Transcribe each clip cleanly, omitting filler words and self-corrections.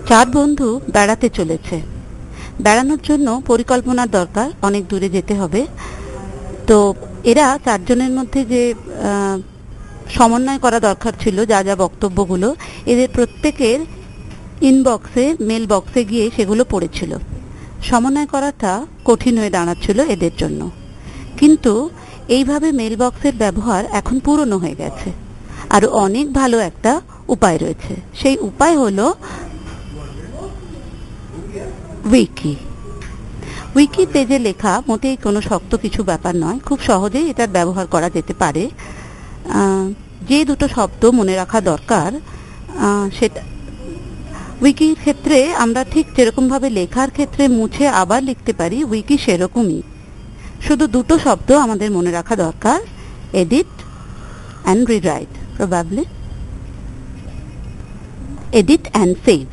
চার বন্ধু বেড়াতে চলেছে। বেড়ানোর জন্য পরিকল্পনার দরকার, অনেক দূরে যেতে হবে। তো এরা চারজনের মধ্যে যে সমন্বয় করা দরকার ছিল, যা যা বক্তব্যগুলো এদের প্রত্যেকের ইনবক্সে, মেল বক্সে গিয়ে সেগুলো পড়েছিল। সমন্বয় করাটা কঠিন হয়ে দাঁড়াচ্ছিল এদের জন্য। কিন্তু এইভাবে মেল বক্সের ব্যবহার এখন পুরনো হয়ে গেছে। আরও অনেক ভালো একটা উপায় রয়েছে। সেই উপায় হলো উইকি। উইকি পেজে লেখা মোটেই কোনো শক্ত কিছু ব্যাপার নয়, খুব সহজেই এটার ব্যবহার করা যেতে পারে। যে দুটো শব্দ মনে রাখা দরকার, সেটা উইকির ক্ষেত্রে আমরা ঠিক যেরকমভাবে লেখার ক্ষেত্রে মুছে আবার লিখতে পারি, উইকি সেরকমই। শুধু দুটো শব্দ আমাদের মনে রাখা দরকার, edit and rewrite. Probably edit and save,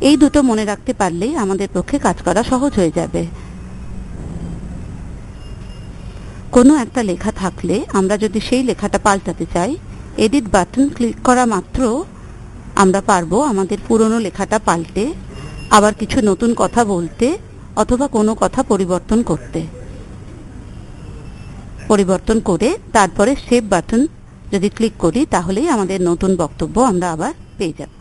এই দুটো মনে রাখতে পারলেই আমাদের পক্ষে কাজ করা সহজ হয়ে যাবে। কোনো একটা লেখা থাকলে আমরা যদি সেই লেখাটা পাল্টাতে চাই, এডিট বাটন ক্লিক করা মাত্র আমরা পারবো আমাদের পুরনো লেখাটা পাল্টে আবার কিছু নতুন কথা বলতে, অথবা কোনো কথা পরিবর্তন করে তারপরে সেভ বাটন যদি ক্লিক করি, তাহলেই আমাদের নতুন বক্তব্য আমরা আবার পেয়ে যাব।